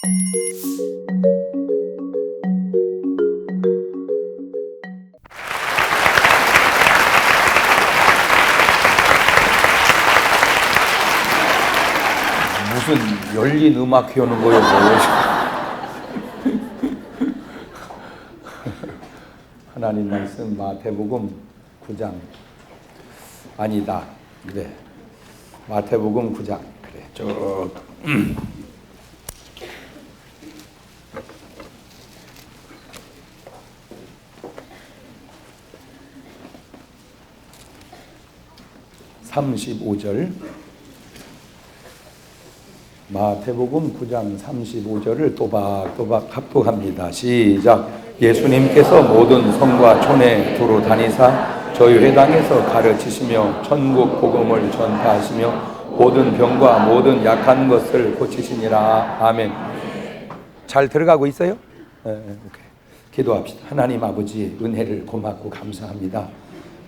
무슨 열린 음악 해오는 거예요? 하나님 말씀 마태복음 9장 아니다. 그래. 마태복음 9장 그래. 쭉 35절 마태복음 9장 35절을 또박또박 합독합니다. 시작. 예수님께서 모든 성과 촌에 두루 다니사 저희 회당에서 가르치시며 천국 복음을 전파하시며 모든 병과 모든 약한 것을 고치시니라. 아멘. 잘 들어가고 있어요? 오케이. 기도합시다. 하나님 아버지 은혜를 고맙고 감사합니다.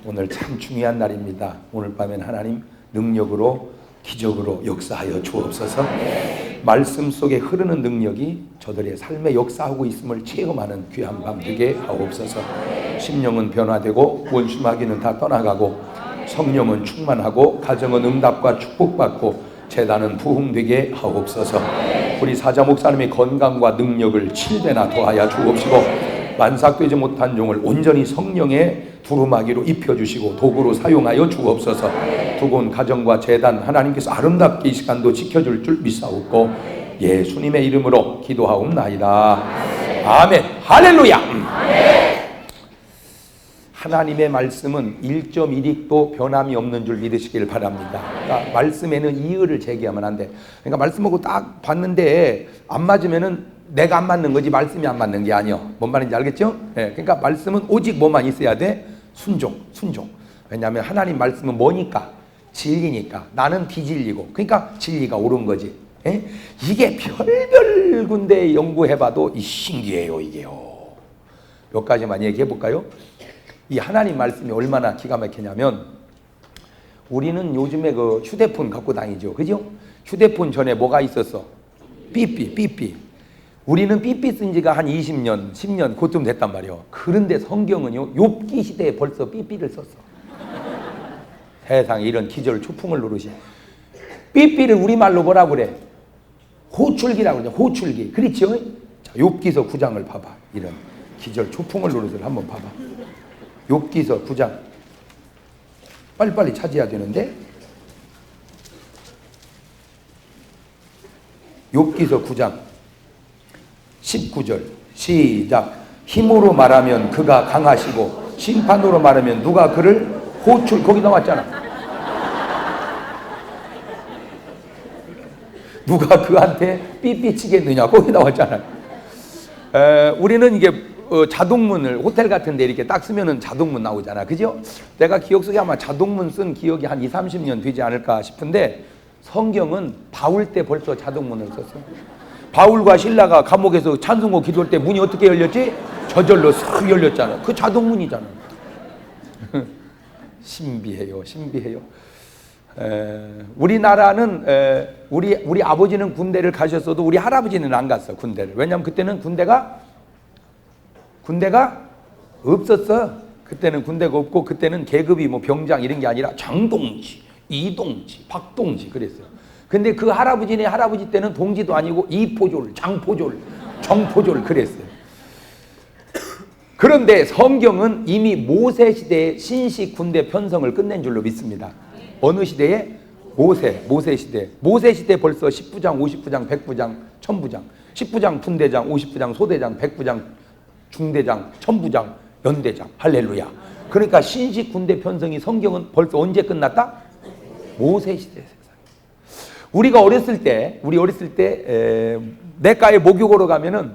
오늘 참 중요한 날입니다. 오늘 밤엔 하나님 능력으로 기적으로 역사하여 주옵소서. 말씀 속에 흐르는 능력이 저들의 삶에 역사하고 있음을 체험하는 귀한 밤 되게 하옵소서. 심령은 변화되고 원수마귀는 다 떠나가고 성령은 충만하고 가정은 응답과 축복받고 재단은 부흥되게 하옵소서. 우리 사자 목사님의 건강과 능력을 7배나 더하여 주옵시고 만삭되지 못한 종을 온전히 성령의 두루마기로 입혀주시고 도구로 사용하여 주옵소서. 두고 가정과 재단 하나님께서 아름답게 이 시간도 지켜줄 줄 믿사옵고 예수님의 이름으로 기도하옵나이다. 아멘. 할렐루야. 하나님의 말씀은 1.1익도 변함이 없는 줄 믿으시길 바랍니다. 그러니까 말씀에는 이의를 제기하면 안 돼. 그러니까 말씀하고 딱 봤는데 안 맞으면은 내가 안 맞는 거지 말씀이 안 맞는 게 아니요. 뭔 말인지 알겠죠? 네, 그러니까 말씀은 오직 뭐만 있어야 돼? 순종. 왜냐하면 하나님 말씀은 뭐니까? 진리니까. 나는 비진리고. 그러니까 진리가 옳은 거지. 예? 이게 별별 군데 연구해봐도 신기해요, 이게요. 몇 가지만 얘기해 볼까요? 이 하나님 말씀이 얼마나 기가 막히냐면 우리는 요즘에 그 휴대폰 갖고 다니죠. 그죠? 휴대폰 전에 뭐가 있었어? 삐삐. 우리는 삐삐 쓴 지가 한 20년, 10년 그쯤 됐단 말이에요. 그런데 성경은요, 욥기 시대에 벌써 삐삐를 썼어. 세상에 이런 기절 초풍을 누르시. 삐삐를 우리말로 뭐라 그래? 호출기라고 그러죠. 호출기. 그렇죠? 자, 욥기서 9장을 봐봐. 이런 기절 초풍을 누르시를 한번 봐봐. 욥기서 9장. 빨리빨리 찾아야 되는데. 욥기서 9장 19절 시작. 힘으로 말하면 그가 강하시고 심판으로 말하면 누가 그를 호출. 거기 나왔잖아. 누가 그한테 삐삐치겠느냐 거기 나왔잖아요. 우리는 이게 자동문을 호텔 같은 데 이렇게 딱 쓰면은 자동문 나오잖아. 그죠? 내가 기억 속에 아마 자동문 쓴 기억이 한 20, 30년 되지 않을까 싶은데 성경은 바울 때 벌써 자동문을 썼어요. 바울과 신라가 감옥에서 찬송곡 기도할 때 문이 어떻게 열렸지? 저절로 싹 열렸잖아. 그 자동문이잖아. 신비해요. 우리나라는 우리 아버지는 군대를 가셨어도 우리 할아버지는 안 갔어. 군대를. 왜냐면 그때는 군대가 없었어. 그때는 군대가 없고 그때는 계급이 뭐 병장 이런 게 아니라 장동지, 이동지, 박동지 그랬어요. 근데 그 할아버지네 할아버지 때는 동지도 아니고 이포졸, 장포졸, 정포졸 그랬어요. 그런데 성경은 이미 모세 시대에 신식 군대 편성을 끝낸 줄로 믿습니다. 어느 시대에? 모세 시대. 모세 시대 벌써 10부장, 50부장, 100부장, 1000부장, 10부장 분대장, 50부장 소대장, 100부장 중대장, 1000부장 연대장. 할렐루야. 그러니까 신식 군대 편성이 성경은 벌써 언제 끝났다? 모세 시대. 우리가 어렸을 때 내과에 목욕으로 가면은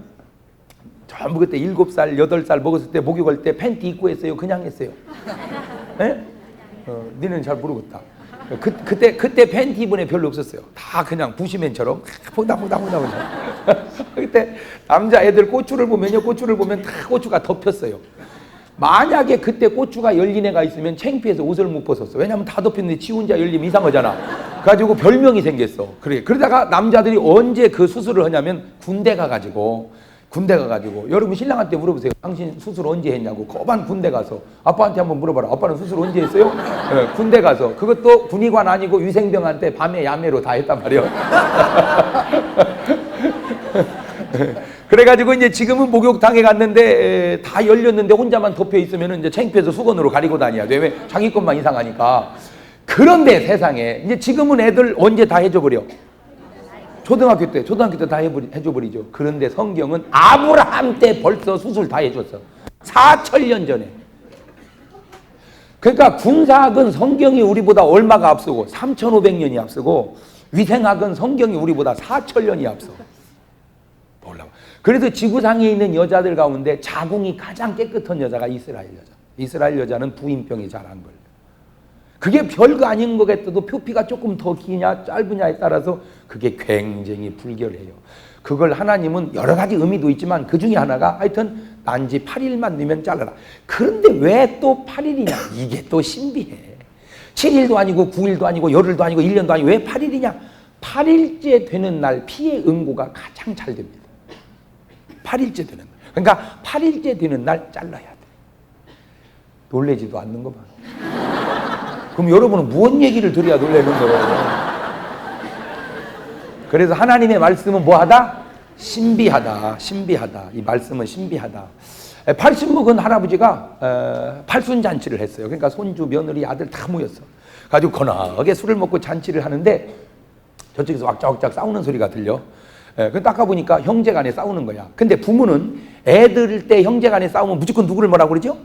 전부 그때 7살, 8살 먹었을 때 목욕할 때 팬티 입고 했어요? 그냥 했어요? 예? 니는 잘 모르겠다. 그때 팬티 입은 애 별로 없었어요. 다 그냥 부시맨처럼 보다. 그때 남자 애들 고추를 보면 다 고추가 덮였어요. 만약에 그때 고추가 열린 애가 있으면 창피해서 옷을 못 벗었어. 왜냐면 다 덮였는데 지 혼자 열리면 이상하잖아. 그래가지고 별명이 생겼어. 그래. 그러다가 남자들이 언제 그 수술을 하냐면 군대 가가지고 여러분 신랑한테 물어보세요. 당신 수술 언제 했냐고. 거반 군대 가서. 아빠한테 한번 물어봐라. 아빠는 수술 언제 했어요? 네, 군대 가서. 그것도 군의관 아니고 위생병한테 밤에 야매로 다 했단 말이야. 그래가지고 이제 지금은 목욕탕에 갔는데 다 열렸는데 혼자만 덮여 있으면 이제 창피해서 수건으로 가리고 다녀야 돼. 왜? 자기 것만 이상하니까. 그런데 세상에 이제 지금은 애들 언제 다 해줘버려? 초등학교 때 다 해줘버리죠. 그런데 성경은 아브라함 때 벌써 수술 다 해줬어. 4천년 전에. 그러니까 군사학은 성경이 우리보다 얼마가 앞서고 3,500년이 앞서고 위생학은 성경이 우리보다 4천년이 앞서. 올라와. 그래서 지구상에 있는 여자들 가운데 자궁이 가장 깨끗한 여자가 이스라엘 여자. 이스라엘 여자는 부인병이 잘 안 걸려. 그게 별거 아닌 것 같아도 표피가 조금 더 기냐 짧으냐에 따라서 그게 굉장히 불결해요. 그걸 하나님은 여러 가지 의미도 있지만 그 중에 하나가 하여튼 난지 8일만 넣으면 잘라라. 그런데 왜 또 8일이냐? 이게 또 신비해. 7일도 아니고 9일도 아니고 열흘도 아니고 1년도 아니고 왜 8일이냐? 8일째 되는 날 피의 응고가 가장 잘 됩니다. 8일째 되는 날. 그러니까 8일째 되는 날 잘라야 돼. 놀래지도 않는 거 봐. 그럼 여러분은 무슨 얘기를 들어야 놀라는 거예요? 그래서 하나님의 말씀은 뭐하다? 신비하다. 이 말씀은 신비하다. 80먹은 할아버지가 팔순잔치를 했어요. 그러니까 손주, 며느리, 아들 다 모였어. 가지고 건하게 술을 먹고 잔치를 하는데 저쪽에서 왁짝왁짝 싸우는 소리가 들려. 그 닦아보니까 형제간에 싸우는 거야. 근데 부모는 애들 때 형제간에 싸우면 무조건 누구를 뭐라고 그러죠?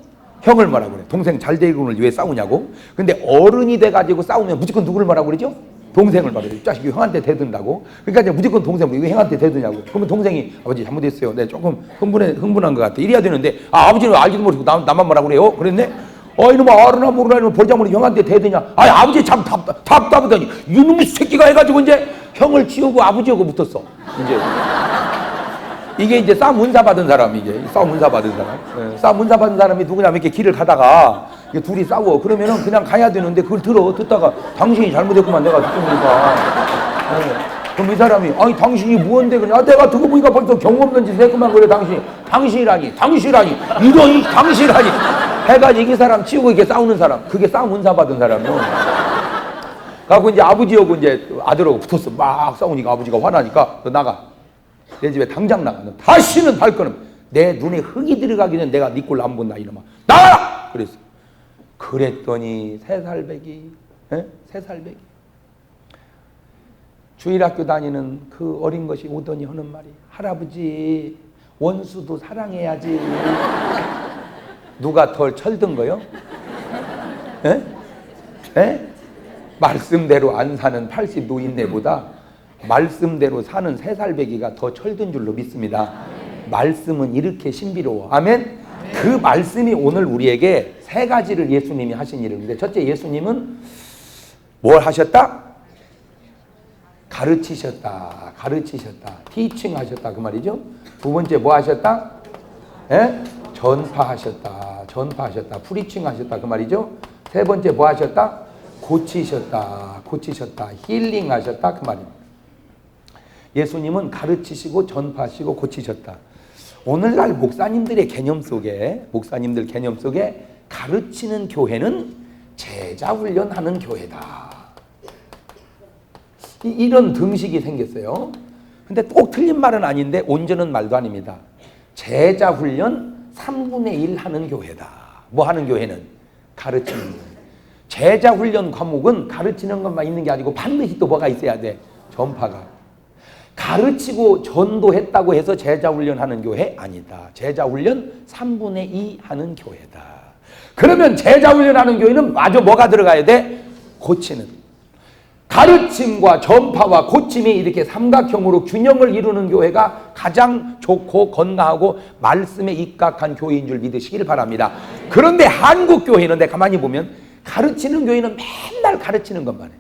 형을 뭐라고 그래. 동생 잘 되고는 왜 싸우냐고. 근데 어른이 돼가지고 싸우면 무조건 누구를 뭐라고 그러죠? 동생을 말해요. 이 자식이 형한테 대든다고. 그러니까 이제 무조건 동생, 왜 형한테 대드냐고. 그러면 동생이 아버지 잘못했어요. 네, 조금 흥분한 것 같아. 이래야 되는데 아버지는 알지도 모르고 나만 뭐라고 그래요? 그랬네. 이놈아 알으나 모르나 이놈 벌자모니 형한테 대드냐. 아버지 참 답답하더니 이놈의 새끼가 해가지고 이제 형을 치우고 아버지하고 붙었어. 이게 이제 싸움 문사 받은 사람이 싸움 문사 받은 사람이 누구냐면 이렇게 길을 가다가 둘이 싸워. 그러면은 그냥 가야 되는데 그걸 듣다가 당신이 잘못했구만 내가 듣고 보니까. 그럼 이 사람이 아니 당신이 뭔데 그냥 내가 듣고 보니까 벌써 경험없는 짓을 했구만. 그래 당신이라니 이런 당신이라니 해가지고 이 사람 치우고 이렇게 싸우는 사람, 그게 싸움 문사 받은 사람이요. 그래갖고 이제 아버지하고 이제 아들하고 붙었어. 막 싸우니까 아버지가 화나니까 너 나가. 내 집에 당장 나가. 다시는 발걸음. 내 눈에 흙이 들어가기 전에 내가 네 꼴 안 본다 이놈아. 나가라! 그랬어. 그랬더니 3살배기 주일학교 다니는 그 어린 것이 오더니 하는 말이 할아버지 원수도 사랑해야지. 누가 덜 철든 거요? 말씀대로 안 사는 80 노인네보다 말씀대로 사는 3살배기가 더 철든 줄로 믿습니다. 말씀은 이렇게 신비로워. 아멘? 그 말씀이 오늘 우리에게 3가지를 예수님이 하신 일인데, 첫째, 예수님은 뭘 하셨다? 가르치셨다. 티칭 하셨다. 그 말이죠. 두 번째 뭐 하셨다? 전파하셨다. 프리칭 하셨다. 그 말이죠. 세 번째 뭐 하셨다? 고치셨다. 힐링 하셨다. 그 말입니다. 예수님은 가르치시고 전파하시고 고치셨다. 오늘날 목사님들 개념 속에 가르치는 교회는 제자 훈련하는 교회다. 이런 등식이 생겼어요. 근데 꼭 틀린 말은 아닌데 온전한 말도 아닙니다. 제자 훈련 3분의 1 하는 교회다. 뭐 하는 교회는? 가르치는 교회. 제자 훈련 과목은 가르치는 것만 있는 게 아니고 반드시 또 뭐가 있어야 돼? 전파가. 가르치고 전도했다고 해서 제자훈련하는 교회 아니다. 제자훈련 3분의 2 하는 교회다. 그러면 제자훈련하는 교회는 마저 뭐가 들어가야 돼? 고치는. 가르침과 전파와 고침이 이렇게 삼각형으로 균형을 이루는 교회가 가장 좋고 건강하고 말씀에 입각한 교회인 줄 믿으시길 바랍니다. 그런데 한국 교회는 가만히 보면 가르치는 교회는 맨날 가르치는 것만 해.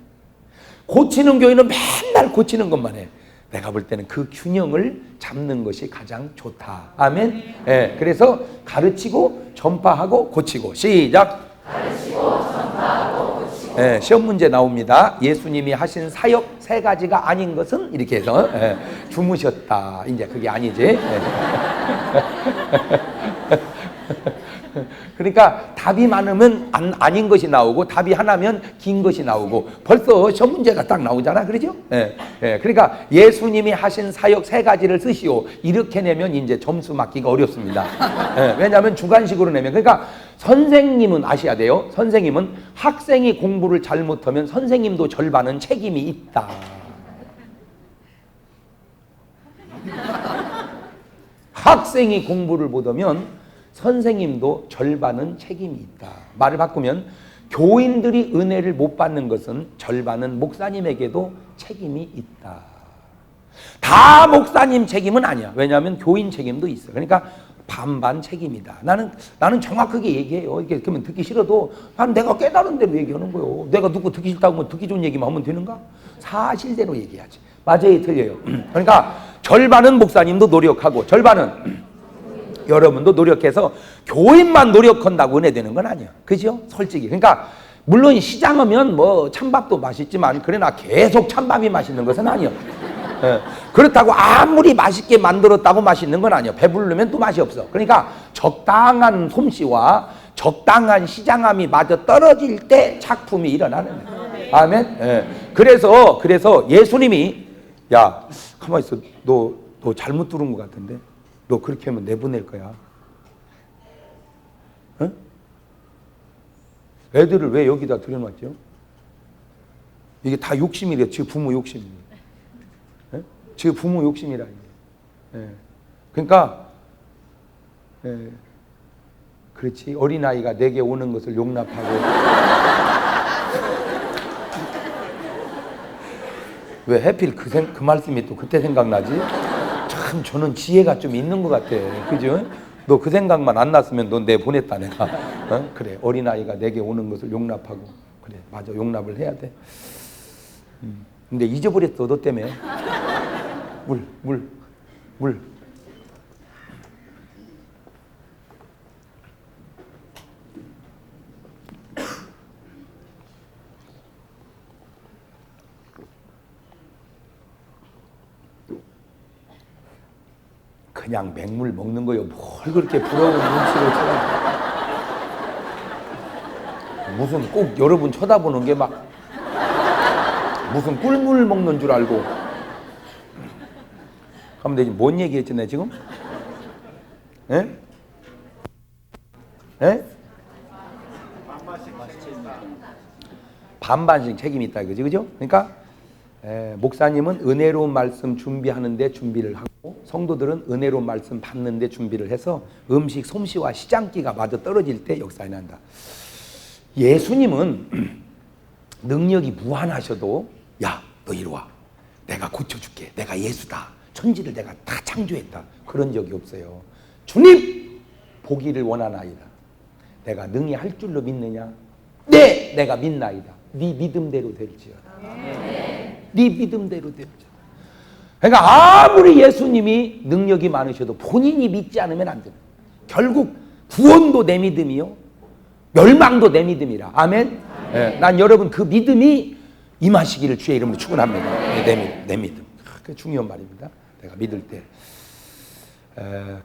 고치는 교회는 맨날 고치는 것만 해. 내가 볼 때는 그 균형을 잡는 것이 가장 좋다. 아멘. 예, 그래서 가르치고 전파하고 고치고. 시작. 가르치고 전파하고 고치고. 예, 시험 문제 나옵니다. 예수님이 하신 사역 세 가지가 아닌 것은 이렇게 해서 주무셨다. 이제 그게 아니지. 그러니까 답이 많으면 아닌 것이 나오고 답이 하나면 긴 것이 나오고 벌써 시험 문제가 딱 나오잖아. 그러죠? 그러니까 예수님이 하신 사역 세 가지를 쓰시오. 이렇게 내면 이제 점수 맞기가 어렵습니다. 왜냐하면 주관식으로 내면. 그러니까 선생님은 아셔야 돼요. 선생님은 학생이 공부를 잘못하면 선생님도 절반은 책임이 있다. 학생이 공부를 못하면 선생님도 절반은 책임이 있다. 말을 바꾸면 교인들이 은혜를 못 받는 것은 절반은 목사님에게도 책임이 있다. 다 목사님 책임은 아니야. 왜냐하면 교인 책임도 있어. 그러니까 반반 책임이다. 나는 정확하게 얘기해요. 이게 그러면 듣기 싫어도 내가 깨달은 대로 얘기하는 거예요. 내가 누구 듣기 싫다고 하면 듣기 좋은 얘기만 하면 되는가? 사실대로 얘기하지. 맞아요, 틀려요. 그러니까 절반은 목사님도 노력하고 절반은 여러분도 노력해서 교인만 노력한다고 은혜 되는 건 아니야. 그죠? 솔직히. 그러니까 물론 시장하면 뭐 찬밥도 맛있지만 그러나 계속 찬밥이 맛있는 것은 아니야. 그렇다고 아무리 맛있게 만들었다고 맛있는 건 아니야. 배부르면 또 맛이 없어. 그러니까 적당한 솜씨와 적당한 시장함이 마저 떨어질 때 작품이 일어나는 거야. 아멘. 그래서 예수님이 야 가만히 있어. 너 잘못 들은 것 같은데. 너 그렇게 하면 내보낼 거야. 어? 애들을 왜 여기다 들여놨죠? 이게 다 욕심이래. 지 부모 욕심이래. 지 부모 욕심이라. 그러니까 그렇지. 어린아이가 내게 오는 것을 용납하고 왜 하필 그 말씀이 또 그때 생각나지? 참 저는 지혜가 좀 있는 것 같아. 그죠? 너 그 생각만 안 났으면 넌 내 보냈다 내가. 그래 어린아이가 내게 오는 것을 용납하고. 그래 맞아 용납을 해야 돼. 근데 잊어버렸어 너 때문에. 물. 그냥 맹물 먹는 거요. 뭘 그렇게 부러운 눈치로 쳐다봐. 무슨 꼭 여러분 쳐다보는 게 막 무슨 꿀물 먹는 줄 알고. 그럼 내가 뭔 얘기했지 내 지금? 예? 예? 반반씩 책임이 있다 이거지, 그죠? 그러니까 목사님은 은혜로운 말씀 준비하는데 준비를 하고 성도들은 은혜로운 말씀 받는데 준비를 해서 음식 솜씨와 시장기가 마저 떨어질 때 역사에 난다. 예수님은 능력이 무한하셔도 야, 너 이리 와. 내가 고쳐줄게. 내가 예수다. 천지를 내가 다 창조했다. 그런 적이 없어요. 주님 보기를 원하나이다. 내가 능히 할 줄로 믿느냐? 네, 내가 믿나이다. 네 믿음대로 될지어다. 네 믿음대로 될지어다. 그러니까 아무리 예수님이 능력이 많으셔도 본인이 믿지 않으면 안 됩니다. 결국 구원도 내 믿음이요 멸망도 내 믿음이라. 아멘. 난 여러분 그 믿음이 임하시기를 주의 이름으로 축원합니다. 내 믿음. 그 중요한 말입니다. 내가 믿을 때.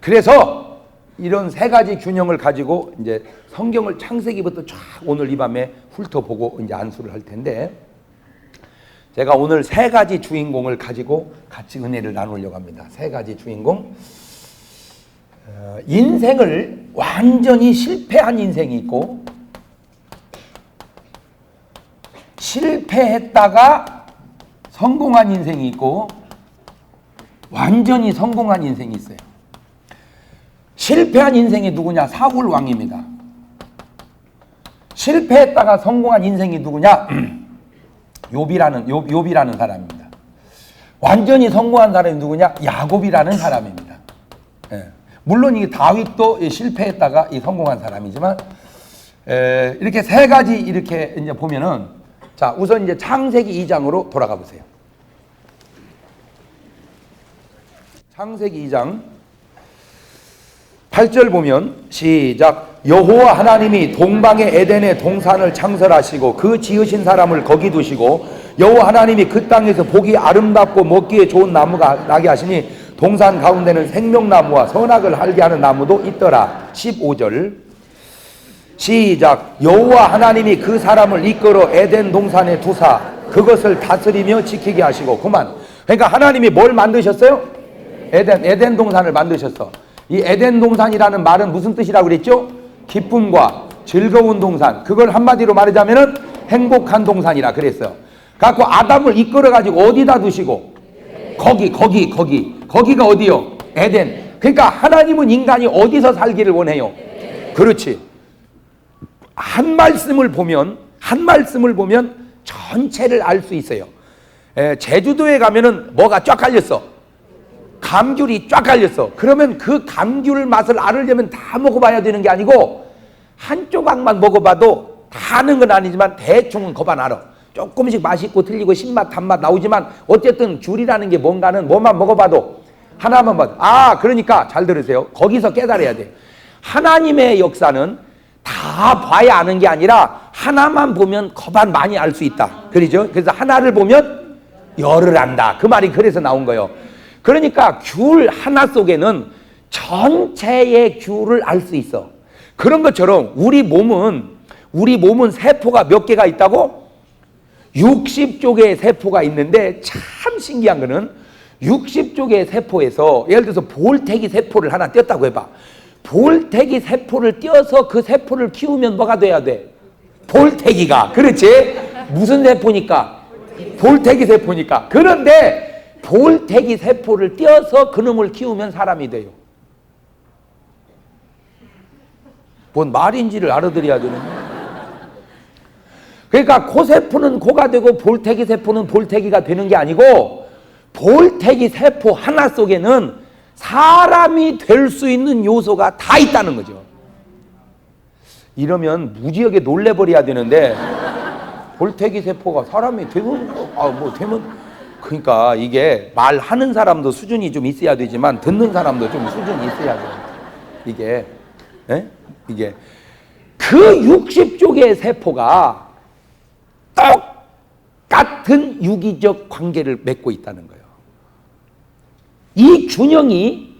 그래서 이런 세 가지 균형을 가지고 이제 성경을 창세기부터 쫙 오늘 이 밤에 훑어보고 이제 안수를 할 텐데, 제가 오늘 세 가지 주인공을 가지고 같이 은혜를 나누려고 합니다. 세 가지 주인공. 인생을 완전히 실패한 인생이 있고, 실패했다가 성공한 인생이 있고, 완전히 성공한 인생이 있어요. 실패한 인생이 누구냐? 사울 왕입니다. 실패했다가 성공한 인생이 누구냐? 욥이라는 사람입니다. 완전히 성공한 사람이 누구냐? 야곱이라는 사람입니다. 물론 이 다윗도 실패했다가 성공한 사람이지만, 이렇게 세 가지 이렇게 이제 보면은, 자, 우선 이제 창세기 2장으로 돌아가 보세요. 창세기 2장 8절 보면 시작. 여호와 하나님이 동방의 에덴의 동산을 창설하시고 그 지으신 사람을 거기 두시고 여호와 하나님이 그 땅에서 보기 아름답고 먹기에 좋은 나무가 나게 하시니 동산 가운데는 생명나무와 선악을 알게 하는 나무도 있더라. 15절 시작. 여호와 하나님이 그 사람을 이끌어 에덴 동산에 두사 그것을 다스리며 지키게 하시고. 그만. 그러니까 하나님이 뭘 만드셨어요? 에덴 동산을 만드셨어. 이 에덴 동산이라는 말은 무슨 뜻이라고 그랬죠? 기쁨과 즐거운 동산. 그걸 한마디로 말하자면은 행복한 동산이라 그랬어요. 갖고 아담을 이끌어 가지고 어디다 두시고? 거기가 어디요? 에덴. 그러니까 하나님은 인간이 어디서 살기를 원해요? 그렇지. 한 말씀을 보면 전체를 알 수 있어요. 제주도에 가면은 뭐가 쫙 깔렸어. 감귤이 쫙 깔렸어. 그러면 그 감귤 맛을 알으려면 다 먹어봐야 되는 게 아니고 한 조각만 먹어봐도 다 아는 건 아니지만 대충은 거반 알아. 조금씩 맛있고 틀리고 신맛 단맛 나오지만 어쨌든 귤이라는 게 뭔가는 뭐만 먹어봐도 하나만 봐도 그러니까 잘 들으세요. 거기서 깨달아야 돼. 하나님의 역사는 다 봐야 아는 게 아니라 하나만 보면 거반 많이 알 수 있다. 그러죠? 그래서 하나를 보면 열을 안다. 그 말이 그래서 나온 거예요. 그러니까 귤 하나 속에는 전체의 귤을 알 수 있어. 그런 것처럼 우리 몸은 세포가 몇 개가 있다고? 60조 개의 세포가 있는데 참 신기한 거는 60조 개의 세포에서 예를 들어서 볼태기 세포를 하나 띄었다고 해봐. 볼태기 세포를 띄어서 그 세포를 키우면 뭐가 돼야 돼? 볼태기가. 그렇지? 무슨 세포니까? 볼태기 세포니까. 그런데 볼태기 세포를 띄어서 그놈을 키우면 사람이 돼요. 뭔 말인지를 알아들어야 되는 거예요. 그러니까 코세포는 코가 되고 볼태기 세포는 볼태기가 되는 게 아니고 볼태기 세포 하나 속에는 사람이 될 수 있는 요소가 다 있다는 거죠. 이러면 무지하게 놀래버려야 되는데 볼태기 세포가 사람이 되면 그러니까 이게 말하는 사람도 수준이 좀 있어야 되지만 듣는 사람도 좀 수준이 있어야 돼요. 이게 그 60조 개의 세포가 똑같은 유기적 관계를 맺고 있다는 거예요. 이 균형이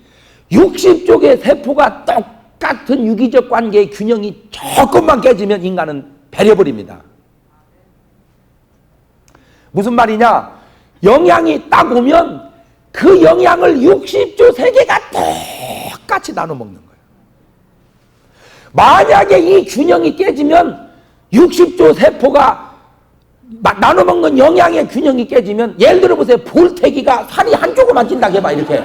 60조 개의 세포가 똑같은 유기적 관계의 균형이 조금만 깨지면 인간은 배려버립니다. 무슨 말이냐? 영양이 딱 오면 그 영양을 60조 세계가 똑같이 나눠 먹는 거예요. 만약에 이 균형이 깨지면 60조 세포가 나눠 먹는 영양의 균형이 깨지면 예를 들어 보세요. 볼태기가 살이 한 조금만 찐다고 해봐. 이렇게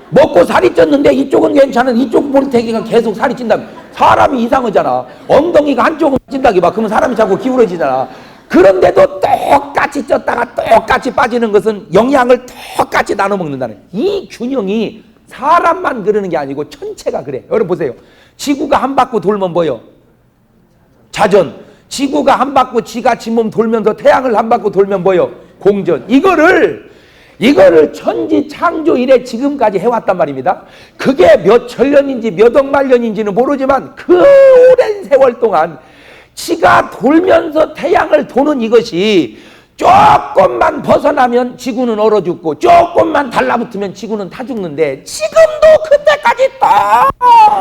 먹고 살이 쪘는데 이쪽은 괜찮은 이쪽 볼태기가 계속 살이 찐다면 사람이 이상하잖아. 엉덩이가 한쪽은 찐다고 해봐. 그러면 사람이 자꾸 기울어지잖아. 그런데도 똑같이 쪘다가 똑같이 빠지는 것은 영양을 똑같이 나눠 먹는다는 이 균형이 사람만 그러는 게 아니고 전체가 그래. 여러분 보세요. 지구가 한 바퀴 돌면 뭐요? 자전. 지구가 한 바퀴 지가 지몸 돌면서 태양을 한 바퀴 돌면 뭐요? 공전. 이거를 천지 창조 이래 지금까지 해왔단 말입니다. 그게 몇 천년인지 몇 억만 년인지는 모르지만 그 오랜 세월 동안 지가 돌면서 태양을 도는 이것이 조금만 벗어나면 지구는 얼어 죽고 조금만 달라붙으면 지구는 타 죽는데 지금도 그때까지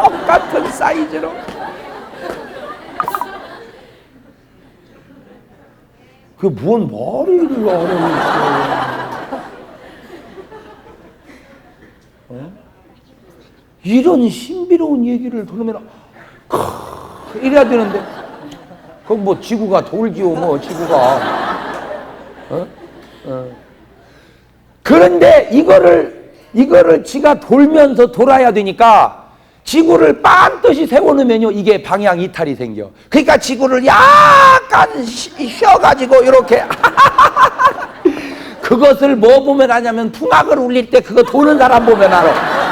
똑같은 사이즈로 그 뭔 말을 하는 이런 신비로운 얘기를 들으면 이래야 되는데 그럼 뭐 지구가 돌지요 뭐 지구가 그런데 이거를 지가 돌면서 돌아야 되니까 지구를 반드시 세워놓으면요 이게 방향 이탈이 생겨. 그러니까 지구를 약간 쉬어가지고 이렇게 그것을 뭐 보면 아냐면 풍악을 울릴 때 그거 도는 사람 보면 알아.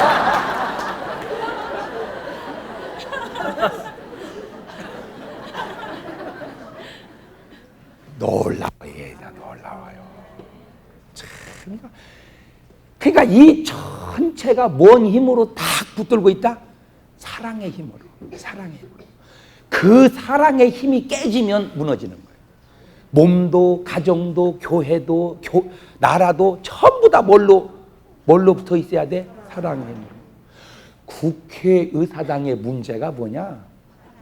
놀라워요. 그러니까 이 전체가 뭔 힘으로 딱 붙들고 있다? 사랑의 힘으로. 사랑의 힘으로. 그 사랑의 힘이 깨지면 무너지는 거예요. 몸도, 가정도, 교회도, 나라도 전부 다 뭘로 붙어 있어야 돼? 사랑의 힘으로. 국회의사당의 문제가 뭐냐?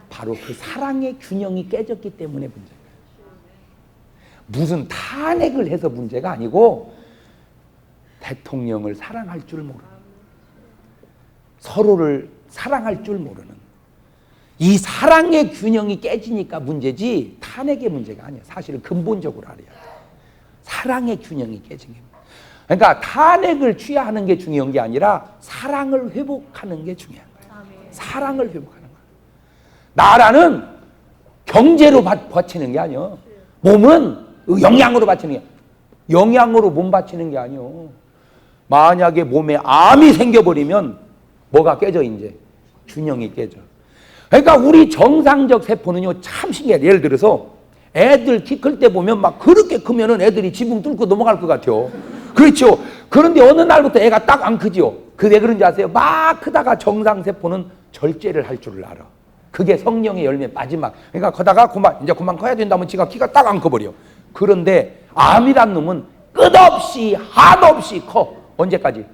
바로 그 사랑의 균형이 깨졌기 때문에 문제예요. 무슨 탄핵을 해서 문제가 아니고 대통령을 사랑할 줄 모르는, 서로를 사랑할 줄 모르는 이 사랑의 균형이 깨지니까 문제지 탄핵의 문제가 아니야. 사실은 근본적으로 알아야 돼. 사랑의 균형이 깨진 게. 그러니까 탄핵을 취하는 게 중요한 게 아니라 사랑을 회복하는 게 중요한 거예요. 사랑을 회복하는 거예요. 나라는 경제로 바치는 게 아니야. 몸은 영양으로 바치는 게, 영양으로 몸 바치는 게 아니야. 만약에 몸에 암이 생겨버리면 뭐가 깨져? 이제 균형이 깨져. 그러니까 우리 정상적 세포는요 참 신기해요. 예를 들어서 애들 키 클 때 보면 막 그렇게 크면은 애들이 지붕 뚫고 넘어갈 것 같아요. 그렇죠. 그런데 어느 날부터 애가 딱 안 크지요. 그게 그런지 아세요? 막 크다가 정상 세포는 절제를 할 줄을 알아. 그게 성령의 열매 마지막. 그러니까 커다가 이제 그만 커야 된다면 지가 키가 딱 안 커버려. 그런데 암이란 놈은 끝없이 한없이 커. 언제까지?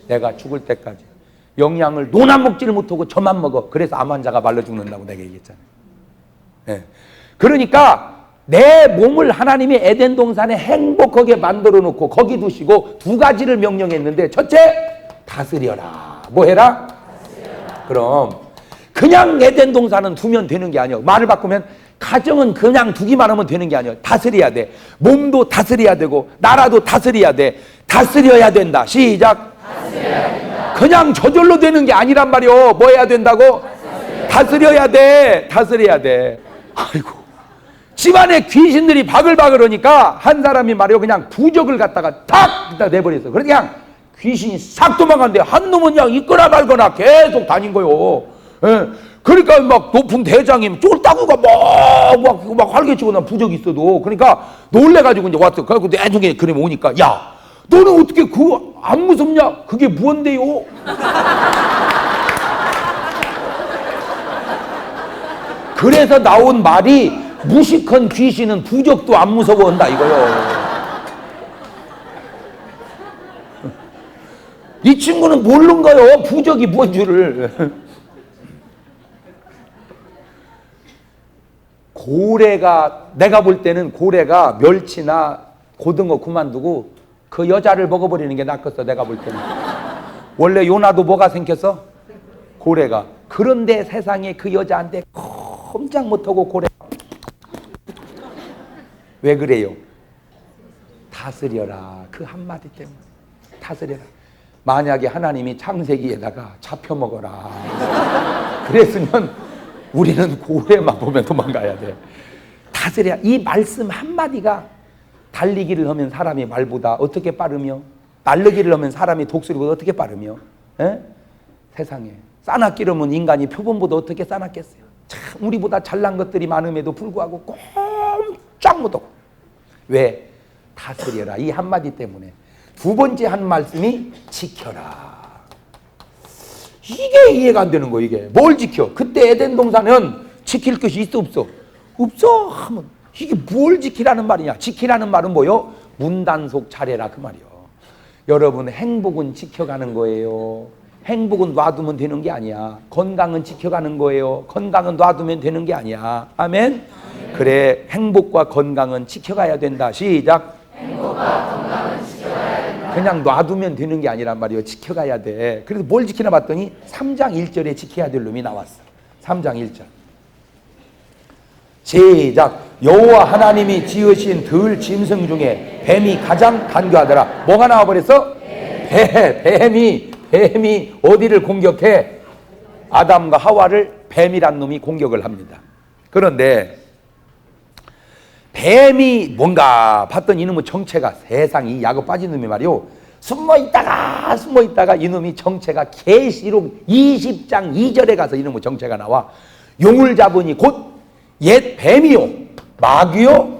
내가 죽을 때까지. 영양을 논아 먹지를 못하고 저만 먹어. 그래서 암 환자가 말라 죽는다고 내가 얘기했잖아요. 네. 그러니까 내 몸을 하나님이 에덴 동산에 행복하게 만들어 놓고 거기 두시고 두 가지를 명령했는데, 첫째, 다스려라. 뭐 해라? 다스려라. 그럼 그냥 에덴 동산은 두면 되는 게 아니야. 말을 바꾸면 가정은 그냥 두기만 하면 되는 게 아니야. 다스려야 돼. 몸도 다스려야 되고 나라도 다스려야 돼. 다스려야 된다. 시작. 다스려야 된다. 그냥 저절로 되는 게 아니란 말이요. 뭐 해야 된다고? 다스려야 돼. 다스려야 돼. 아이고, 집안에 귀신들이 바글바글 하니까 한 사람이 말이요 그냥 부적을 갖다가 탁 내버렸어. 그래서 그냥 귀신이 싹 도망간대. 한 놈은 그냥 있거나 말거나 계속 다닌 거요. 예. 그러니까 막 높은 대장님 쫄따구가 막 활개치고 난 부적이 있어도, 그러니까 놀래가지고 이제 왔어. 그래갖고 내중에 그림 오니까, 야, 너는 어떻게 그거 안 무섭냐? 그게 무언데요? 그래서 나온 말이 무식한 귀신은 부적도 안 무서워한다 이거요. 이 친구는 모르는 거요. 부적이 뭔 줄을. 고래가, 내가 볼 때는 고래가 멸치나 고등어 그만두고 그 여자를 먹어버리는 게 낫겠어. 내가 볼 때는. 원래 요나도 뭐가 생겼어? 고래가. 그런데 세상에 그 여자한테 꼼짝 못하고 고래. 왜 그래요? 다스려라. 그 한마디 때문에. 다스려라. 만약에 하나님이 창세기에다가 잡혀 먹어라 그랬으면 우리는 고래만 보면 도망가야 돼. 다스려야. 이 말씀 한마디가 달리기를 하면 사람이 말보다 어떻게 빠르며, 날르기를 하면 사람이 독수리보다 어떻게 빠르며, 에? 세상에 싸납기를 하면 인간이 표범보다 어떻게 싸납겠어요. 참 우리보다 잘난 것들이 많음에도 불구하고 꼼짝 못하고. 왜? 다스려라. 이 한마디 때문에. 두 번째 한 말씀이 지켜라. 이게 이해가 안 되는 거. 이게 뭘 지켜? 그때 에덴 동산은 지킬 것이 있어 없어? 없어 하면 이게 뭘 지키라는 말이냐? 지키라는 말은 뭐요? 문단속 차례라 그 말이요. 여러분, 행복은 지켜가는 거예요. 행복은 놔두면 되는 게 아니야. 건강은 지켜가는 거예요. 건강은 놔두면 되는 게 아니야. 아멘? 그래, 행복과 건강은 지켜가야 된다. 시작. 행복과 건강은 지켜가야 된다. 그냥 놔두면 되는 게 아니란 말이에요. 지켜가야 돼. 그래서 뭘 지키나 봤더니 3장 1절에 지켜야 될 놈이 나왔어. 3장 1절. 시작. 여호와 하나님이 지으신 들 짐승 중에 뱀이 가장 간교하더라. 뭐가 나와버렸어? 뱀이 어디를 공격해? 아담과 하와를 뱀이란 놈이 공격을 합니다. 그런데 뱀이 뭔가 봤더니 이놈의 정체가, 세상이 약어 빠진 놈이 말이요, 숨어있다가 이놈이 정체가 계시록 20장 2절에 가서 이놈의 정체가 나와. 용을 잡으니 곧 옛 뱀이요 마귀요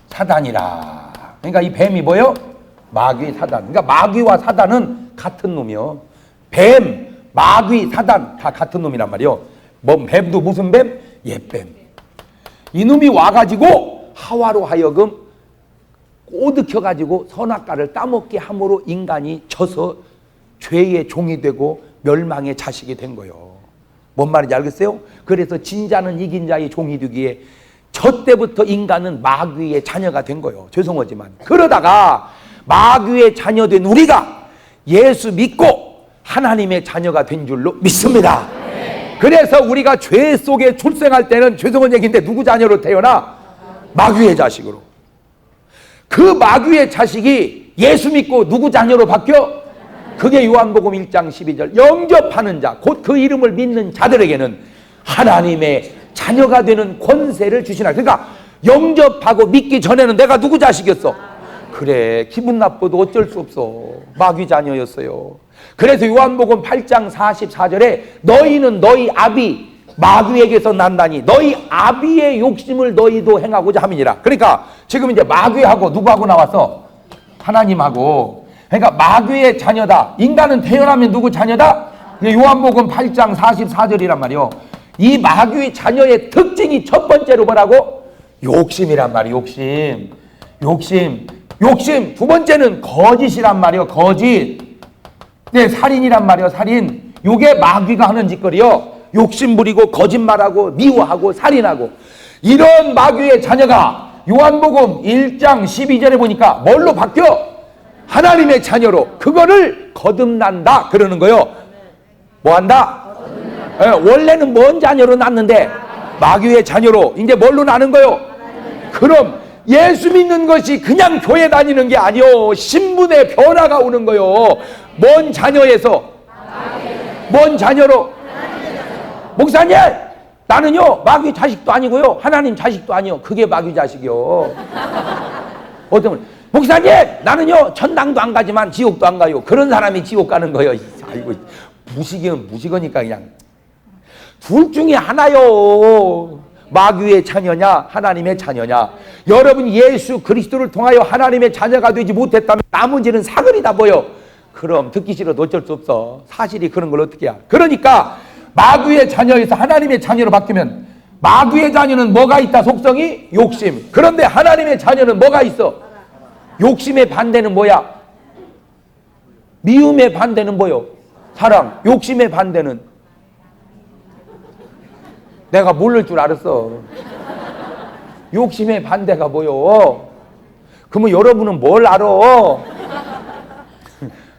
사단이라. 그러니까 이 뱀이 뭐요? 마귀, 사단. 그러니까 마귀와 사단은 같은 놈이요. 뱀, 마귀, 사단 다 같은 놈이란 말이요. 뭐 뱀도 무슨 뱀? 옛뱀. 이놈이 와가지고 하와로 하여금 꼬드켜가지고 선악과를 따먹게 함으로 인간이 져서 죄의 종이 되고 멸망의 자식이 된 거예요. 뭔 말인지 알겠어요? 그래서 진자는 이긴 자의 종이 되기에 저 때부터 인간은 마귀의 자녀가 된 거예요. 죄송하지만. 그러다가 마귀의 자녀 된 우리가 예수 믿고 하나님의 자녀가 된 줄로 믿습니다. 그래서 우리가 죄 속에 출생할 때는 죄송한 얘기인데 누구 자녀로 태어나? 마귀의 자식으로. 그 마귀의 자식이 예수 믿고 누구 자녀로 바뀌어? 그게 요한복음 1장 12절 영접하는 자, 곧 그 이름을 믿는 자들에게는 하나님의 자녀가 되는 권세를 주시나. 그러니까 영접하고 믿기 전에는 내가 누구 자식이었어? 그래, 기분 나빠도 어쩔 수 없어. 마귀 자녀였어요. 그래서 요한복음 8장 44절에 너희는 너희 아비 마귀에게서 난다니 너희 아비의 욕심을 너희도 행하고자 함이니라. 그러니까 지금 이제 마귀하고 누구하고 나왔어? 하나님하고. 그러니까 마귀의 자녀다. 인간은 태어나면 누구 자녀다? 요한복음 8장 44절이란 말이요. 이 마귀의 자녀의 특징이 첫 번째로 뭐라고? 욕심이란 말이에요. 욕심. 두 번째는 거짓이란 말이에요. 거짓. 네, 살인이란 말이에요. 살인. 요게 마귀가 하는 짓거리요. 욕심 부리고 거짓말하고 미워하고 살인하고. 이런 마귀의 자녀가 요한복음 1장 12절에 보니까 뭘로 바뀌어? 하나님의 자녀로. 그거를 거듭난다 그러는 거요. 뭐 한다? 원래는 뭔 자녀로 낳는데 마귀의 자녀로 이제 뭘로 나는 거요? 그럼 예수 믿는 것이 그냥 교회 다니는 게 아니요. 신분의 변화가 오는 거요. 뭔 자녀에서? 뭔 자녀로? 목사님, 나는요 마귀 자식도 아니고요 하나님 자식도 아니요. 그게 마귀 자식이요. 어떤 분, 목사님, 나는요 천당도 안 가지만 지옥도 안 가요. 그런 사람이 지옥 가는 거예요. 아이고, 무식이니까 그냥 둘 중에 하나요. 마귀의 자녀냐 하나님의 자녀냐. 여러분 예수 그리스도를 통하여 하나님의 자녀가 되지 못했다면 나머지는 사거리다 보여. 그럼 듣기 싫어도 어쩔 수 없어. 사실이 그런 걸 어떻게 해. 그러니까 마귀의 자녀에서 하나님의 자녀로 바뀌면 마귀의 자녀는 뭐가 있다? 속성이 욕심. 그런데 하나님의 자녀는 뭐가 있어? 욕심의 반대는 뭐야? 미움의 반대는 뭐요? 사랑. 욕심의 반대는 내가 모를 줄 알았어. 욕심의 반대가 뭐요? 그러면 여러분은 뭘 알아?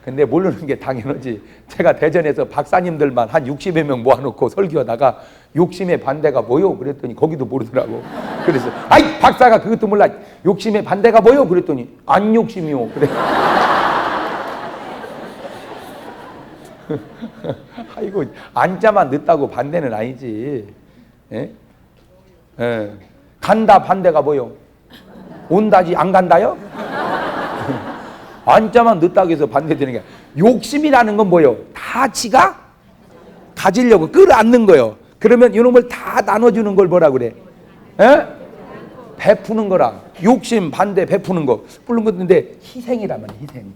근데 모르는 게 당연하지. 제가 대전에서 박사님들만 한 60여 명 모아놓고 설교하다가 욕심의 반대가 뭐요? 그랬더니 거기도 모르더라고. 그래서 아이 박사가 그것도 몰라. 욕심의 반대가 뭐요? 그랬더니 안 욕심이요. 그래. 아이고 안자만 늦다고 반대는 아니지. 예? 예. 간다 반대가 뭐요? 온다지 안 간다요? 안자만 늦다고 해서 반대되는 게 욕심이라는 건 뭐요? 다 지가 가지려고 끌어안는 거요. 그러면 이놈을 다 나눠주는 걸 뭐라 그래? 에? 베푸는 거라. 욕심 반대 베푸는 거. 물론 근데 희생이란 말이야. 희생.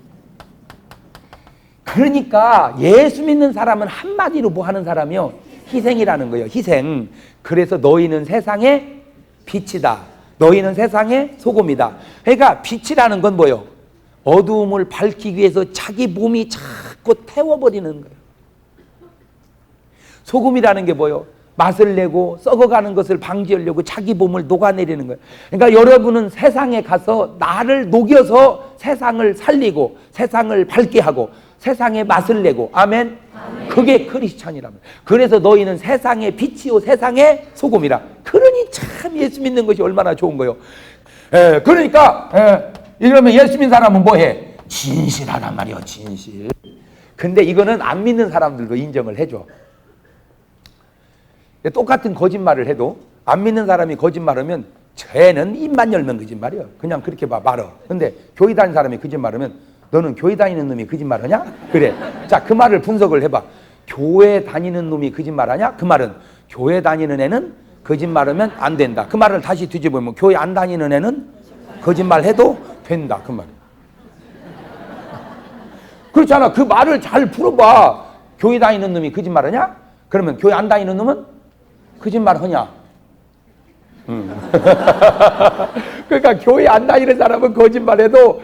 그러니까 예수 믿는 사람은 한마디로 뭐 하는 사람이요? 희생이라는 거예요. 희생. 그래서 너희는 세상의 빛이다. 너희는 세상의 소금이다. 그러니까 빛이라는 건 뭐예요? 어두움을 밝히기 위해서 자기 몸이 자꾸 태워버리는 거예요. 소금이라는 게 뭐예요? 맛을 내고 썩어가는 것을 방지하려고 자기 몸을 녹아내리는 거예요. 그러니까 여러분은 세상에 가서 나를 녹여서 세상을 살리고 세상을 밝게 하고 세상에 맛을 내고. 아멘? 아멘. 그게 크리스찬이라면. 그래서 너희는 세상의 빛이요 세상의 소금이라. 그러니 참 예수 믿는 것이 얼마나 좋은 거예요. 그러니까 이러면 예수 믿는 사람은 뭐해? 진실하단 말이에요. 진실. 근데 이거는 안 믿는 사람들도 인정을 해줘. 똑같은 거짓말을 해도 안 믿는 사람이 거짓말하면 쟤는 입만 열면 거짓말이야. 그냥 그렇게 말어. 근데 교회 다니는 사람이 거짓말하면 너는 교회 다니는 놈이 거짓말하냐? 그래. 자, 그 말을 분석을 해봐. 교회 다니는 놈이 거짓말하냐? 그 말은 교회 다니는 애는 거짓말하면 안 된다. 그 말을 다시 뒤집으면 교회 안 다니는 애는 거짓말해도 된다. 그 말. 그렇잖아. 그 말을 잘 풀어봐. 교회 다니는 놈이 거짓말하냐? 그러면 교회 안 다니는 놈은 거짓말하냐? 그러니까 교회 안 다니는 사람은 거짓말해도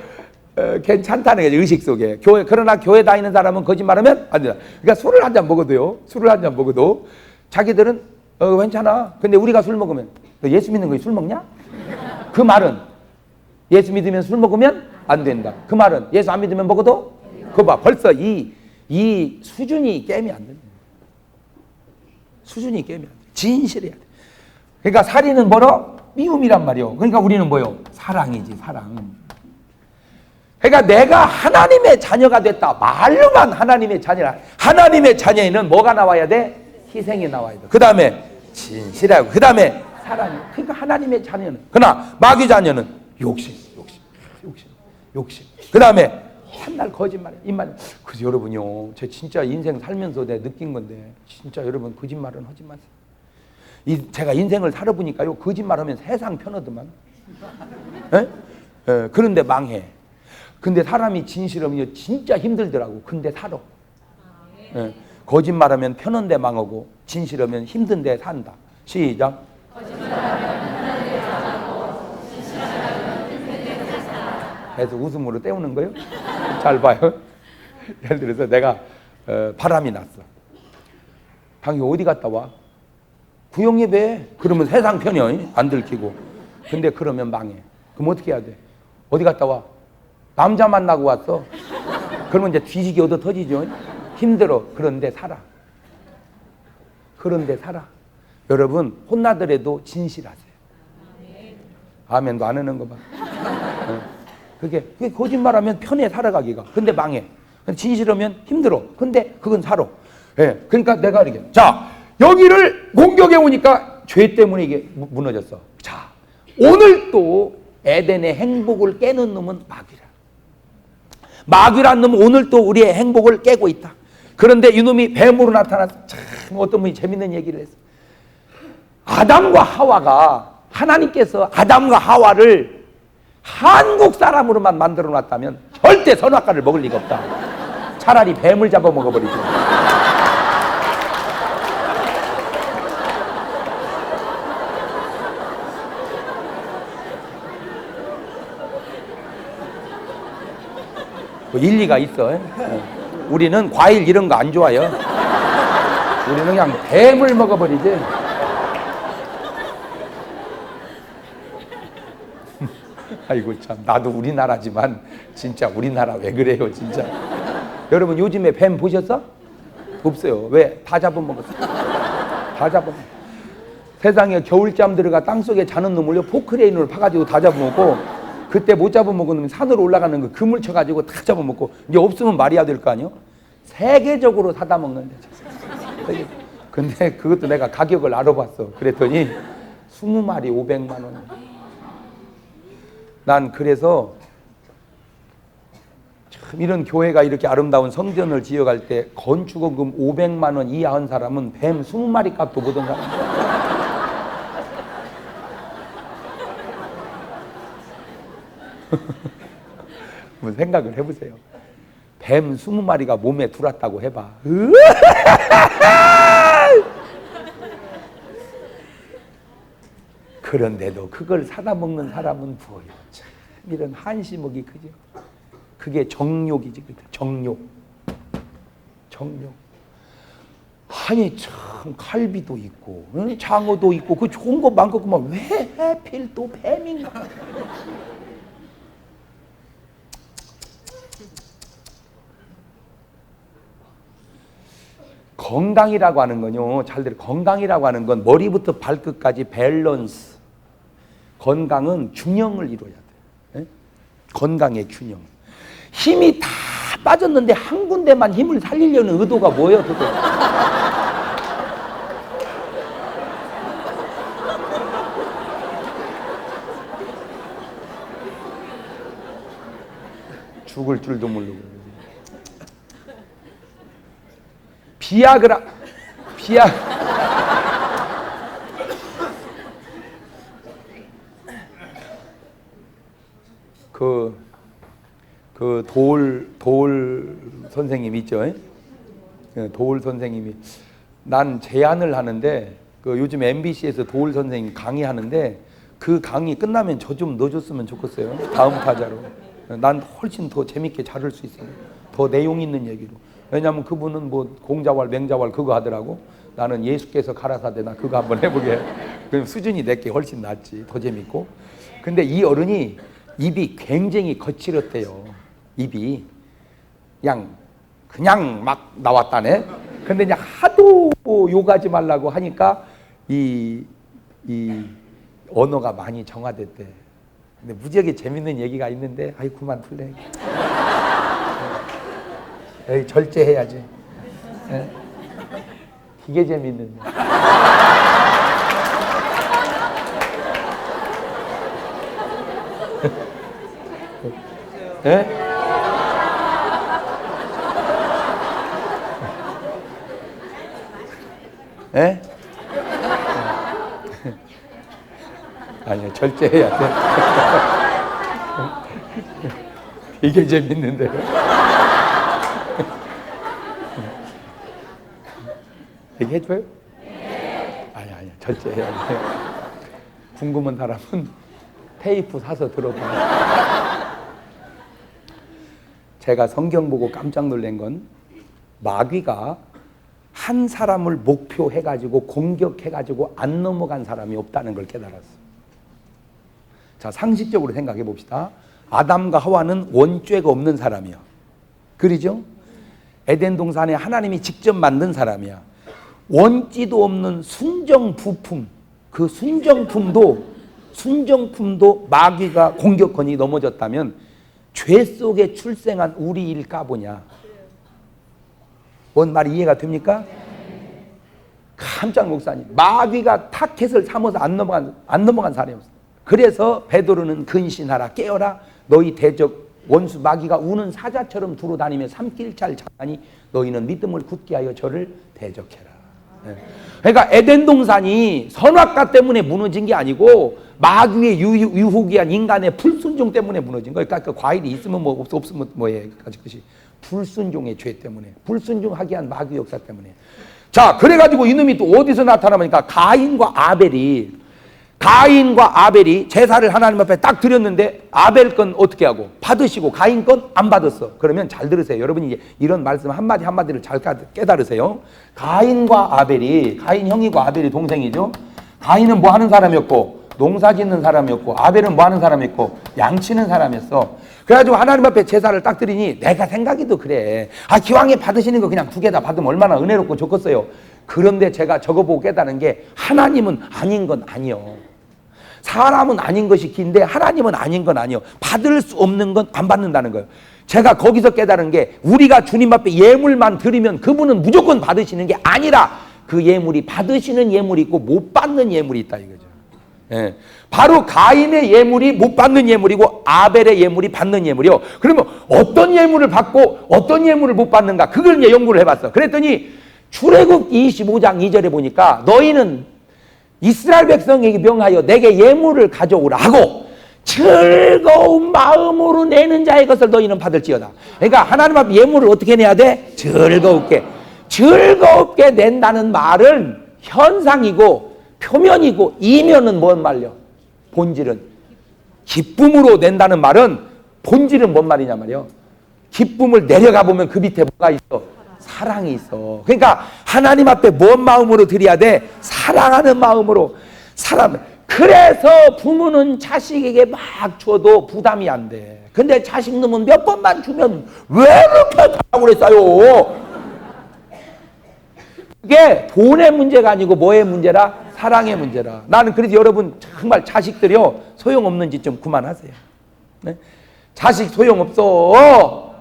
괜찮다는 거지, 의식 속에. 그러나 교회 다니는 사람은 거짓말하면 안 된다. 그러니까 술을 한 잔 먹어도요. 술을 한 잔 먹어도 자기들은 괜찮아. 근데 우리가 술 먹으면 너 예수 믿는 거에 술 먹냐? 그 말은 예수 믿으면 술 먹으면 안 된다. 그 말은 예수 안 믿으면 먹어도? 그거 봐. 벌써 이 수준이 깨면 안 된다. 수준이 깨면 안 돼. 진실해야 돼. 그러니까 살인은 뭐로? 미움이란 말이요. 그러니까 우리는 뭐요? 사랑이지, 사랑. 그러니까 내가 하나님의 자녀가 됐다. 말로만 하나님의 자녀라. 하나님의 자녀에는 뭐가 나와야 돼? 희생이 나와야 돼. 그 다음에 진실하고, 그 다음에 사랑이. 그러니까 하나님의 자녀는. 그러나 마귀 자녀는 욕심. 그 다음에 한날 거짓말해. 입만. 그래서 여러분요, 제 진짜 인생 살면서 내가 느낀 건데, 진짜 여러분 거짓말은 하지 마세요. 제가 인생을 살아보니까요, 거짓말하면 세상 편하더만. 그런데 망해. 근데 사람이 진실하면 진짜 힘들더라고. 근데 살아. 거짓말하면 편한데 망하고, 진실하면 힘든데 산다. 시작. 계속 웃음으로 때우는 거예요. 잘 봐요. 예를 들어서 내가 바람이 났어. 당연히 어디 갔다 와? 구역예배. 그러면 세상 편이야. 안 들키고. 근데 그러면 망해. 그럼 어떻게 해야 돼? 어디 갔다 와? 남자 만나고 왔어. 그러면 이제 뒤지기 얻어 터지죠. 힘들어. 그런데 살아. 여러분, 혼나더라도 진실하세요. 아멘도 안 하는 거 봐. 그게 거짓말하면 편해, 살아가기가. 근데 망해. 진실하면 힘들어. 근데 그건 살아. 그러니까 내가 이렇게. 자, 여기를 공격해 오니까 죄 때문에 이게 무너졌어. 자, 오늘 또 에덴의 행복을 깨는 놈은 마귀란 놈은 오늘 또 우리의 행복을 깨고 있다. 그런데 이놈이 뱀으로 나타났어. 참 어떤 분이 재밌는 얘기를 했어. 아담과 하와가, 하나님께서 아담과 하와를 한국 사람으로만 만들어 놨다면 절대 선악과를 먹을 리가 없다. 차라리 뱀을 잡아 먹어버리죠. 뭐 일리가 있어. 우리는 과일 이런 거 안 좋아요. 우리는 그냥 뱀을 먹어버리지. 아이고 참, 나도 우리나라지만 진짜 우리나라 왜 그래요 진짜. 여러분 요즘에 뱀 보셨어? 없어요. 왜? 다 잡아먹었어. 다 잡아먹었어. 세상에 겨울잠 들어가 땅속에 자는 놈을요 포크레인으로 파가지고 다 잡아먹고, 그때 못 잡아먹으면 산으로 올라가는 거 그물 쳐가지고 다 잡아먹고, 이제 없으면 말이야 될 거 아니요? 세계적으로 사다 먹는데. 근데 그것도 내가 가격을 알아봤어. 그랬더니 20마리 500만 원. 난 그래서 참 이런 교회가 이렇게 아름다운 성전을 지어갈 때 건축원금 500만 원 이하 한 사람은 뱀 20마리 값도 못한 사람. 한번 생각을 해보세요. 뱀 20마리가 몸에 들어왔다고 해봐. 그런데도 그걸 사다 먹는 사람은 보여. 참 이런 한심하기 그죠. 그게 정욕이지. 정욕. 아니 참 갈비도 있고 장어도 있고 그 좋은 거 많겠구만. 왜 하필 또 뱀인가? 건강이라고 하는 건요, 잘 들어. 건강이라고 하는 건 머리부터 발끝까지 밸런스. 건강은 균형을 이루어야 돼. 네? 건강의 균형. 힘이 다 빠졌는데 한 군데만 힘을 살리려는 의도가 뭐예요, 도대체? 죽을 줄도 모르고. 비아그라. 그 도울 선생님 있죠? 도울 선생님이 난 제안을 하는데 그 요즘 MBC에서 도울 선생님 강의하는데 그 강의 끝나면 저 좀 넣어줬으면 좋겠어요. 다음 타자로. 난 훨씬 더 재밌게 잘할 수 있어요. 더 내용 있는 얘기로. 왜냐하면 그분은 뭐 공자왈 맹자왈 그거 하더라고. 나는 예수께서 가라사대 나 그거 한번 해보게. 그럼 수준이 내게 훨씬 낫지. 더 재밌고. 근데 이 어른이 입이 굉장히 거칠었대요. 입이 그냥 막 나왔다네. 근데 이제 하도 욕하지 말라고 하니까 이 언어가 많이 정화됐대. 근데 무지하게 재밌는 얘기가 있는데 아이 그만 풀래. 에이 절제해야지. 에? 되게 재밌는데. 에? 에? 아니야, 절제해야 돼. 되게 재밌는데. 얘기해줘요? 아니야, 절제해야 돼. 궁금한 사람은 테이프 사서 들어봐. 제가 성경 보고 깜짝 놀란 건 마귀가 한 사람을 목표해가지고 공격해가지고 안 넘어간 사람이 없다는 걸 깨달았어. 자, 상식적으로 생각해 봅시다. 아담과 하와는 원죄가 없는 사람이야. 그러죠? 에덴 동산에 하나님이 직접 만든 사람이야. 원죄도 없는 순정 부품, 그 순정품도 마귀가 공격권이 넘어졌다면 죄 속에 출생한 우리일까 보냐. 뭔 말이 이해가 됩니까? 깜짝 목사님, 마귀가 타켓을 삼아서 안 넘어간 사람이 없어. 그래서 베드로는 근신하라, 깨어라, 너희 대적 원수 마귀가 우는 사자처럼 두루 다니며 삼킬잘 자니 너희는 믿음을 굳게 하여 저를 대적해라. 그러니까 에덴 동산이 선악과 때문에 무너진 게 아니고 마귀의 유혹이한 인간의 불순종 때문에 무너진 거예요. 그러니까 그 과일이 있으면 뭐 없으면 뭐예. 그것이 불순종의 죄 때문에, 불순종하게 한 마귀 역사 때문에. 자, 그래가지고 이놈이 또 어디서 나타나니까 가인과 아벨이 제사를 하나님 앞에 딱 드렸는데 아벨 건 어떻게 하고 받으시고 가인 건 안 받았어. 그러면 잘 들으세요. 여러분이 이제 이런 말씀 한마디 한마디를 잘 깨달으세요. 가인 형이고 아벨이 동생이죠. 가인은 뭐 하는 사람이었고 농사 짓는 사람이었고 아벨은 뭐 하는 사람이었고 양치는 사람이었어. 그래가지고 하나님 앞에 제사를 딱 드리니 내가 생각해도 그래. 기왕에 받으시는 거 그냥 2개 다 받으면 얼마나 은혜롭고 좋겠어요. 그런데 제가 적어보고 깨달은 게 하나님은 아닌 건 아니요. 사람은 아닌 것이 긴데 하나님은 아닌 건 아니요. 받을 수 없는 건 안 받는다는 거예요. 제가 거기서 깨달은 게 우리가 주님 앞에 예물만 드리면 그분은 무조건 받으시는 게 아니라 그 예물이 받으시는 예물이 있고 못 받는 예물이 있다 이거죠. 예. 바로 가인의 예물이 못 받는 예물이고 아벨의 예물이 받는 예물이요. 그러면 어떤 예물을 받고 어떤 예물을 못 받는가? 그걸 이제 연구를 해봤어. 그랬더니 출애굽 25장 2절에 보니까 너희는 이스라엘 백성에게 명하여 내게 예물을 가져오라 하고 즐거운 마음으로 내는 자의 것을 너희는 받을지어다. 그러니까 하나님 앞에 예물을 어떻게 내야 돼? 즐겁게 낸다는 말은 현상이고 표면이고 이면은 뭔 말이야? 본질은 기쁨으로 낸다는 말은 본질은 뭔 말이냐 말이야. 기쁨을 내려가 보면 그 밑에 뭐가 있어? 사랑이 있어. 그러니까 하나님 앞에 뭔 마음으로 드려야 돼? 사랑하는 마음으로. 그래서 부모는 자식에게 막 줘도 부담이 안 돼. 근데 자식 놈은 몇 번만 주면 왜 그렇게 달라고 그랬어요? 그게 돈의 문제가 아니고 뭐의 문제라? 사랑의 문제라. 나는 그래서 여러분 정말 자식들이요 소용없는 짓 좀 그만하세요. 네? 자식 소용없어.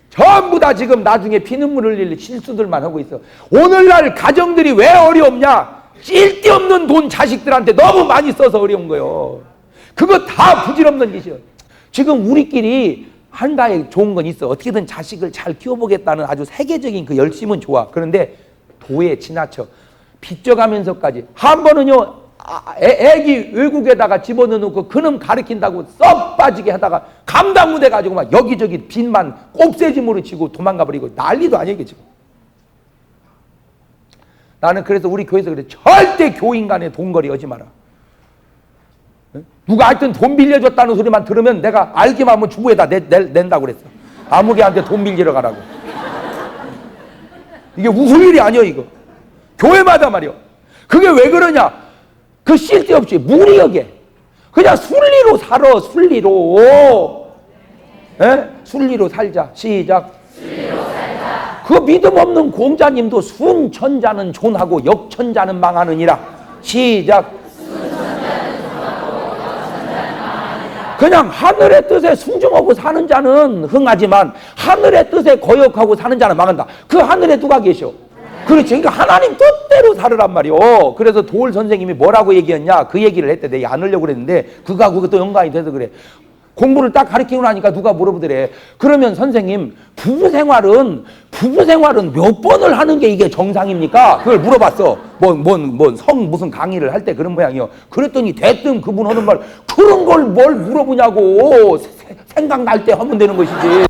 전부 다 지금 나중에 피눈물 흘릴 실수들만 하고 있어. 오늘날 가정들이 왜 어려웠냐? 쓸데없는 돈 자식들한테 너무 많이 써서 어려운 거예요. 그거 다 부질없는 짓이에요. 지금 우리끼리 한 가지 좋은 건 있어. 어떻게든 자식을 잘 키워보겠다는 아주 세계적인 그 열심은 좋아. 그런데 도에 지나쳐. 빚져가면서까지. 한 번은요, 애기 외국에다가 집어넣어놓고 그놈 가르친다고 썩 빠지게 하다가 감당 무대 가지고 막 여기저기 빈만 꼽새짐으로 치고 도망가 버리고 난리도 아니에요 지금. 나는 그래서 우리 교회에서 그래. 절대 교인 간에 돈거리 하지 마라. 누가 하여튼 돈 빌려줬다는 소리만 들으면 내가 알기만 하면 주부에다 낸다고 그랬어. 아무개한테 돈 빌리러 가라고. 이게 웃을 일이 아니야 이거. 교회마다 말이야. 그게 왜 그러냐. 그 쓸데없이 무리하게 그냥 순리로 살아. 순리로. 에? 순리로 살자. 시작. 순리로 살자. 그 믿음 없는 공자님도 순천자는 존하고 역천자는 망하느니라. 시작. 그냥 하늘의 뜻에 순종하고 사는 자는 흥하지만 하늘의 뜻에 거역하고 사는 자는 망한다. 그 하늘에 누가 계셔? 그렇지. 그러니까 하나님 뜻대로 살으란 말이오. 그래서 도울 선생님이 뭐라고 얘기했냐? 그 얘기를 했대. 내가 안 하려고 그랬는데 그가 그것도 연관이 돼서 그래. 공부를 딱 가르치고 나니까 누가 물어보더래. 그러면 선생님 부부 생활은 몇 번을 하는 게 이게 정상입니까? 그걸 물어봤어. 성 무슨 강의를 할 때 그런 모양이요. 그랬더니 대뜸 그분 하는 말 그런 걸 뭘 물어보냐고. 생각날 때 하면 되는 것이지.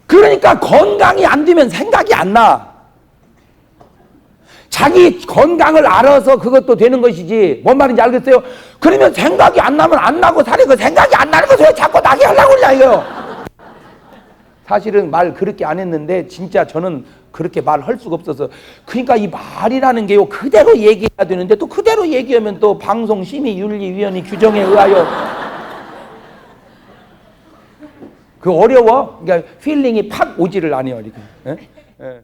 그러니까 건강이 안 되면 생각이 안 나. 자기 건강을 알아서 그것도 되는 것이지. 뭔 말인지 알겠어요? 그러면 생각이 안 나면 안 나고 살이 그 생각이 안 나는 것을 왜 자꾸 나게 하려고 그러냐 이거. 사실은 말 그렇게 안 했는데 진짜 저는 그렇게 말할 수가 없어서. 그러니까 이 말이라는 게요 그대로 얘기해야 되는데 또 그대로 얘기하면 또 방송심의윤리위원회 규정에 의하여 그 어려워. 그러니까 필링이 팍 오지를 않아요 이렇게. 에? 에.